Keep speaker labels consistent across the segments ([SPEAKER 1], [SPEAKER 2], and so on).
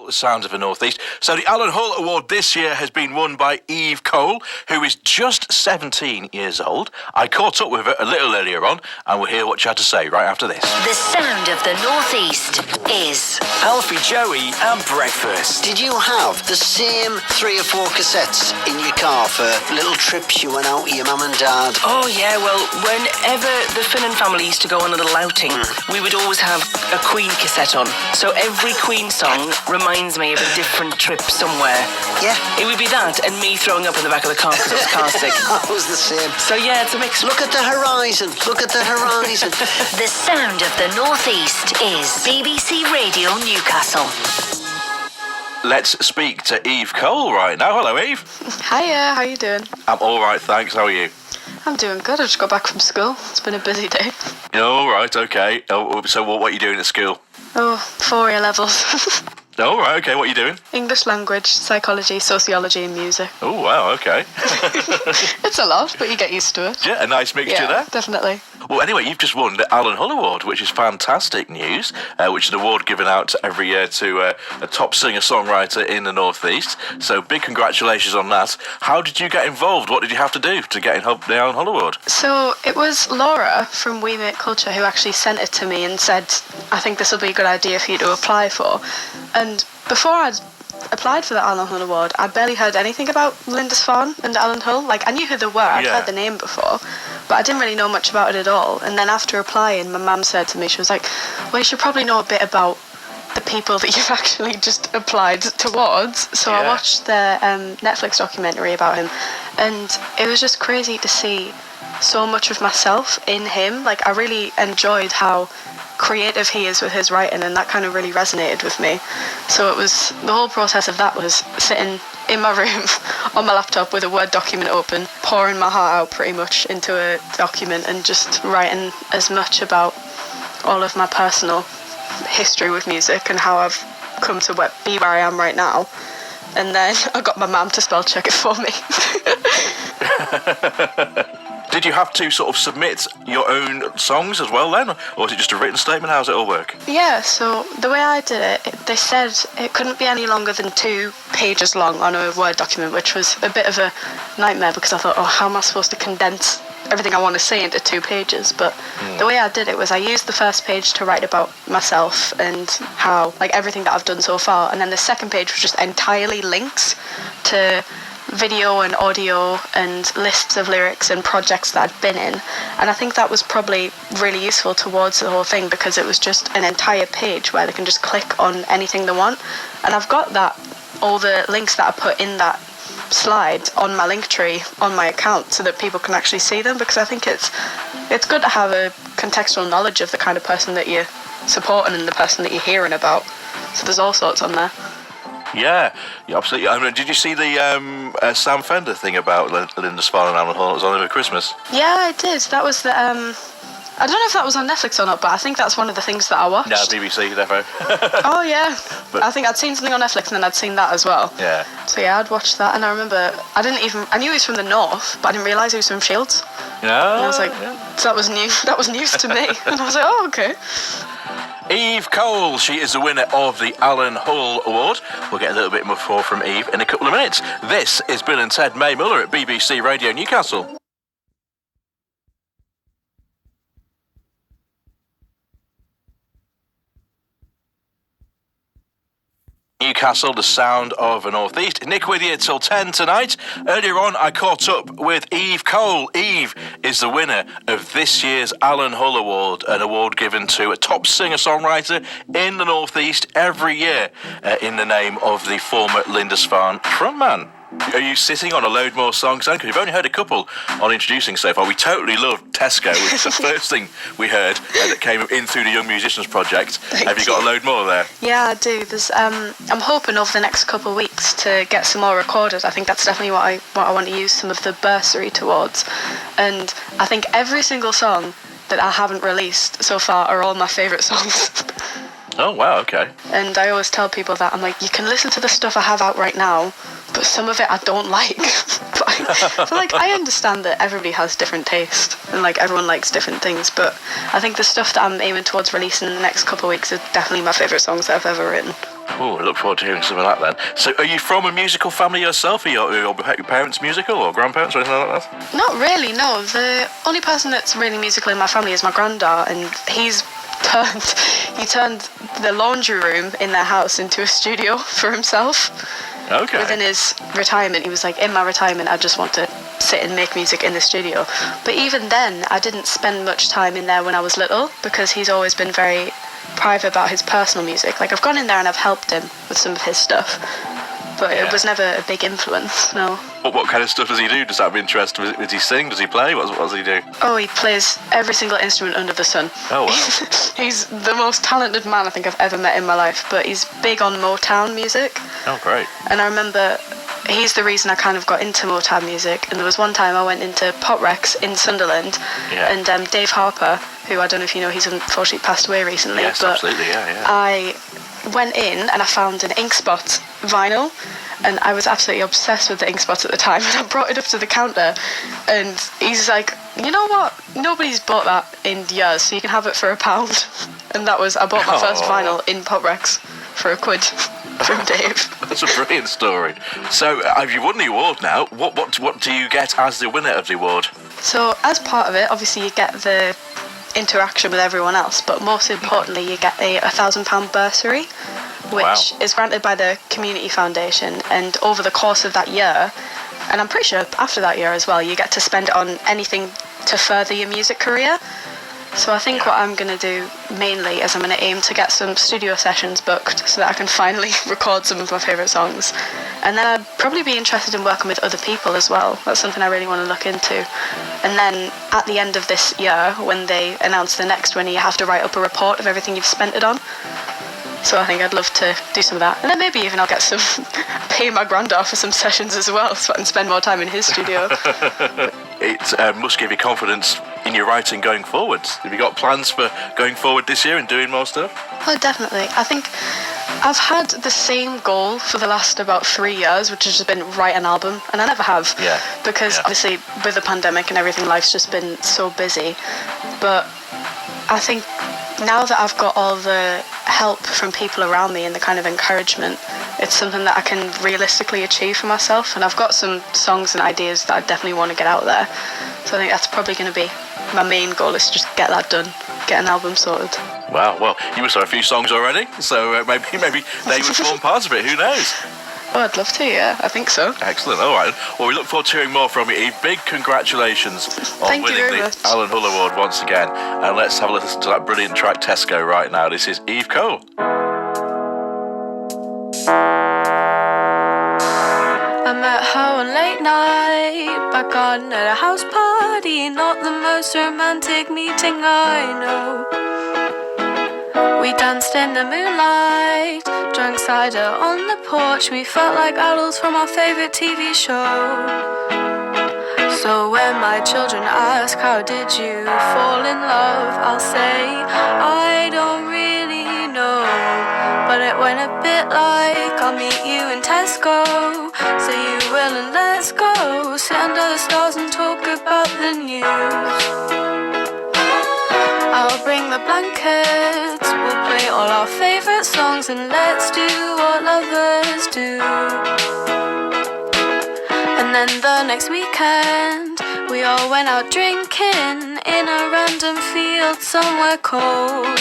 [SPEAKER 1] The sounds of the North East. So the Alan Hull Award this year has been won by Eve Cole, who is just 17 years old. I caught up with her a little earlier on, and we'll hear what she had to say right after this.
[SPEAKER 2] The sound of the North East is
[SPEAKER 3] Alfie, Joey and Breakfast.
[SPEAKER 4] Did you have the same 3 or 4 cassettes in your car for little trips you went out with your mum and dad?
[SPEAKER 5] Oh yeah, well, whenever the Finnan family used to go on a little outing, we would always have a Queen cassette on. So every Queen song reminds me of a different trip somewhere.
[SPEAKER 4] Yeah.
[SPEAKER 5] It would be that and me throwing up in the back of the car because I was car sick.
[SPEAKER 4] I was the same.
[SPEAKER 5] So yeah, it's a mix.
[SPEAKER 4] Look at the horizon. Look at the horizon.
[SPEAKER 2] the sound of the North East is BBC Radio Newcastle.
[SPEAKER 1] Let's speak to Eve Cole right now. Hello, Eve.
[SPEAKER 6] Hiya, how you doing?
[SPEAKER 1] I'm all right, thanks. How are you?
[SPEAKER 6] I'm doing good. I just got back from school. It's been a busy day.
[SPEAKER 1] All right, okay. So what are you doing at school?
[SPEAKER 6] Oh, 4 A levels.
[SPEAKER 1] All right, okay. What are you doing?
[SPEAKER 6] English language, psychology, sociology and music.
[SPEAKER 1] Oh, wow, okay.
[SPEAKER 6] It's a lot, but you get used to it.
[SPEAKER 1] Yeah, a nice mixture there.
[SPEAKER 6] Definitely.
[SPEAKER 1] Well, anyway, you've just won the Alan Hull Award, which is fantastic news, which is an award given out every year to a top singer-songwriter in the North East. So big congratulations on that. How did you get involved? What did you have to do to get the Alan Hull Award?
[SPEAKER 6] So it was Laura from We Make Culture who actually sent it to me and said, I think this will be a good idea for you to apply for. And before I'd applied for the Alan Hull Award, I'd barely heard anything about Lindisfarne and Alan Hull. Like, I knew who they were, I'd heard the name before, but I didn't really know much about it at all. And then after applying, my mum said to me, she was like, well, you should probably know a bit about the people that you've actually just applied towards. So I watched the Netflix documentary about him, and it was just crazy to see so much of myself in him. Like, I really enjoyed how creative he is with his writing, and that kind of really resonated with me. So it was, the whole process of that was sitting in my room on my laptop with a Word document open, pouring my heart out pretty much into a document and just writing as much about all of my personal history with music and how I've come to be where I am right now. And then I got my mum to spell check it for me.
[SPEAKER 1] Did you have to sort of submit your own songs as well then? Or was it just a written statement? How does it all work?
[SPEAKER 6] Yeah, so the way I did it, they said it couldn't be any longer than 2 pages long on a Word document, which was a bit of a nightmare because I thought, oh, how am I supposed to condense everything I want to say into 2 pages? But the way I did it was I used the first page to write about myself and how, like, everything that I've done so far, and then the second page was just entirely links to video and audio and lists of lyrics and projects that I'd been in. And I think that was probably really useful towards the whole thing because it was just an entire page where they can just click on anything they want. And I've got that, all the links that I put in that slide on my link tree on my account so that people can actually see them, because I think it's good to have a contextual knowledge of the kind of person that you're supporting and the person that you're hearing about. So there's all sorts on there.
[SPEAKER 1] Yeah, absolutely. I mean, did you see the Sam Fender thing about Lindisfarne and Alan Hull? It was on over Christmas.
[SPEAKER 6] Yeah, I did. That was the... I don't know if that was on Netflix or not, but I think that's one of the things that I watched.
[SPEAKER 1] No, BBC, defo.
[SPEAKER 6] Oh, yeah. But I think I'd seen something on Netflix and then I'd seen that as well.
[SPEAKER 1] Yeah.
[SPEAKER 6] So, yeah, I'd watched that, and I remember... I knew he was from the north, but I didn't realise he was from Shields.
[SPEAKER 1] Yeah.
[SPEAKER 6] And I was like, so that was new. That was news to me. And I was like, oh, okay.
[SPEAKER 1] Eve Cole, she is the winner of the Alan Hull Award. We'll get a little bit more from Eve in a couple of minutes. This is Bill and Ted May Muller at BBC Radio Newcastle. Newcastle, the sound of the North East. Nick with you till 10 tonight. Earlier on, I caught up with Eve Cole. Eve is the winner of this year's Alan Hull Award, an award given to a top singer-songwriter in the North East every year in the name of the former Lindisfarne frontman. Are you sitting on a load more songs then? Because we've only heard a couple on introducing so far. We totally loved Tesco, which is the first thing we heard that came in through the Young Musicians Project. Have you got a load more there?
[SPEAKER 6] Yeah, I do. There's, I'm hoping over the next couple of weeks to get some more recorded. I think that's definitely what I want to use some of the bursary towards. And I think every single song that I haven't released so far are all my favourite songs.
[SPEAKER 1] Oh, wow, okay.
[SPEAKER 6] And I always tell people that, I'm like, you can listen to the stuff I have out right now, but some of it I don't like. I understand that everybody has different taste, and, like, everyone likes different things, but I think the stuff that I'm aiming towards releasing in the next couple of weeks is definitely my favourite songs that I've ever written.
[SPEAKER 1] Oh, I look forward to hearing some of that then. So, are you from a musical family yourself? Are your parents musical or grandparents or anything like that?
[SPEAKER 6] Not really, no. The only person that's really musical in my family is my granddad, and he turned the laundry room in their house into a studio for himself.
[SPEAKER 1] Okay.
[SPEAKER 6] Within his retirement, he was like, in my retirement, I just want to sit and make music in the studio. But even then, I didn't spend much time in there when I was little, because he's always been very private about his personal music. Like, I've gone in there and I've helped him with some of his stuff, but it was never a big influence, no.
[SPEAKER 1] What kind of stuff does he do? Does that have interest? Does he sing? Does he play? What does he do?
[SPEAKER 6] Oh, he plays every single instrument under the sun.
[SPEAKER 1] Oh, wow.
[SPEAKER 6] He's the most talented man I think I've ever met in my life, but he's big on Motown music.
[SPEAKER 1] Oh, great.
[SPEAKER 6] And I remember he's the reason I kind of got into Motown music. And there was one time I went into Pop Rex in Sunderland, and Dave Harper, who I don't know if you know, he's unfortunately passed away recently.
[SPEAKER 1] Yes,
[SPEAKER 6] but
[SPEAKER 1] absolutely, yeah.
[SPEAKER 6] I went in and I found an Ink Spot vinyl, and I was absolutely obsessed with the Ink Spot at the time, and I brought it up to the counter, and he's like, you know what, nobody's bought that in years, so you can have it for £1. And that was, I bought my first vinyl in Pop Rex for £1 from Dave.
[SPEAKER 1] That's a brilliant story. So, have you won the award now? What do you get as the winner of the award?
[SPEAKER 6] So, as part of it, obviously you get the interaction with everyone else, but most importantly you get a £1,000 bursary, which is granted by the Community Foundation, and over the course of that year, and I'm pretty sure after that year as well, you get to spend it on anything to further your music career. So I think what I'm going to do mainly is I'm going to aim to get some studio sessions booked so that I can finally record some of my favourite songs. And then I'd probably be interested in working with other people as well. That's something I really want to look into. And then at the end of this year, when they announce the next winner, you have to write up a report of everything you've spent it on. So I think I'd love to do some of that. And then maybe even I'll get some, pay my granddad for some sessions as well, so I can spend more time in his studio.
[SPEAKER 1] It must give you confidence in your writing going forwards. Have you got plans for going forward this year and doing more stuff?
[SPEAKER 6] Oh, definitely. I think I've had the same goal for the last about 3 years, which has just been write an album, and I never have.
[SPEAKER 1] Yeah.
[SPEAKER 6] Because obviously with the pandemic and everything, life's just been so busy. But I think now that I've got all the help from people around me and the kind of encouragement, it's something that I can realistically achieve for myself, and I've got some songs and ideas that I definitely want to get out there. So I think that's probably going to be my main goal, is to just get that done, get an album sorted.
[SPEAKER 1] Wow, well, you must have a few songs already, so maybe they would form part of it, who knows?
[SPEAKER 6] Oh, I'd love to, yeah, I think so.
[SPEAKER 1] Excellent, all right. Well, we look forward to hearing more from you, Eve. Big congratulations on
[SPEAKER 6] Thank you
[SPEAKER 1] winning
[SPEAKER 6] very
[SPEAKER 1] the
[SPEAKER 6] much.
[SPEAKER 1] Alan Hull Award once again. And let's have a listen to that brilliant track, Tesco, right now. This is Eve Cole.
[SPEAKER 7] I met her one late night, back on at a house party. Not the most romantic meeting I know. We danced in the moonlight, drank cider on the porch. We felt like adults from our favourite TV show. So when my children ask, how did you fall in love, I'll say, I don't really know. But it went a bit like, I'll meet you in Tesco, say you will and let's go, sit under the stars and talk about the news. I'll bring the blankets, we'll play all our favourite songs, and let's do what lovers do. And then the next weekend, we all went out drinking in a random field somewhere cold.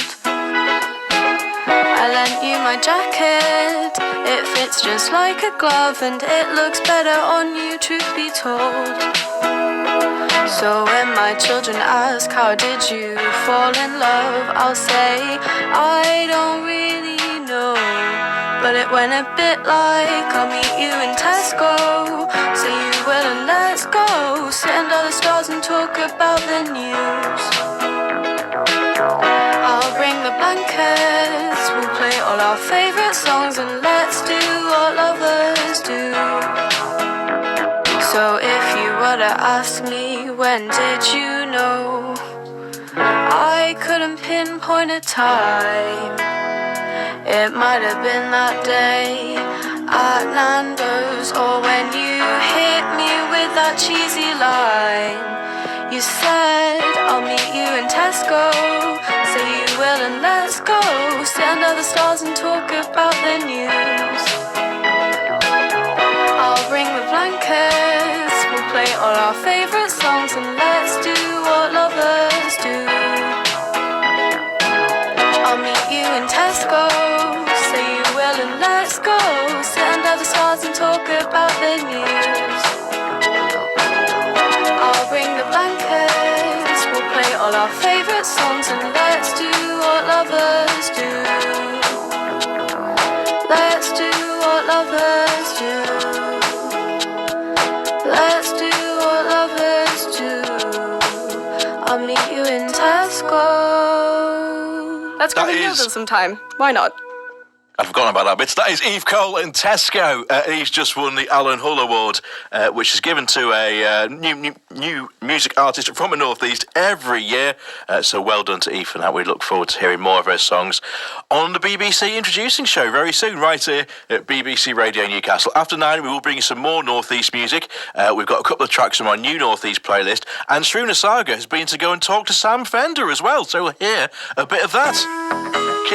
[SPEAKER 7] I lent you my jacket, it fits just like a glove, and it looks better on you, truth be told. So when my children ask, how did you fall in love, I'll say, I don't really know. But it went a bit like, I'll meet you in Tesco, say you will and let's go, sit under the stars and talk about the news. I'll bring the blankets, we'll play all our favourite songs, and let's do what lovers do. So if you were to ask me, when did you know, I couldn't pinpoint a time. It might have been that day at Nando's, or when you hit me with that cheesy line. You said, I'll meet you in Tesco, say you will and let's go, sit under the the stars and talk about the news. I'll bring the blankets, we'll play all our favourite songs, and let's do what lovers do. I'll meet you in Tesco, say you will and let's go. Sit under the stars and talk about the news. I'll bring the blankets, we'll play all our favourite songs, and let's do what lovers do. Let's do what lovers do. Let's do what lovers do. I'll meet you in Tesco. Let's go to Newcastle sometime. Why not?
[SPEAKER 1] I've forgotten about that bit. That is Eve Cole and Tesco. He's just won the Alan Hull Award, which is given to a new music artist from the North East every year. So well done to Eve for that. We look forward to hearing more of her songs on the BBC Introducing Show very soon, right here at BBC Radio Newcastle. After 9, we will bring you some more North East music. We've got a couple of tracks from our new North East playlist, and Sruna Saga has been to go and talk to Sam Fender as well. So we'll hear a bit of that.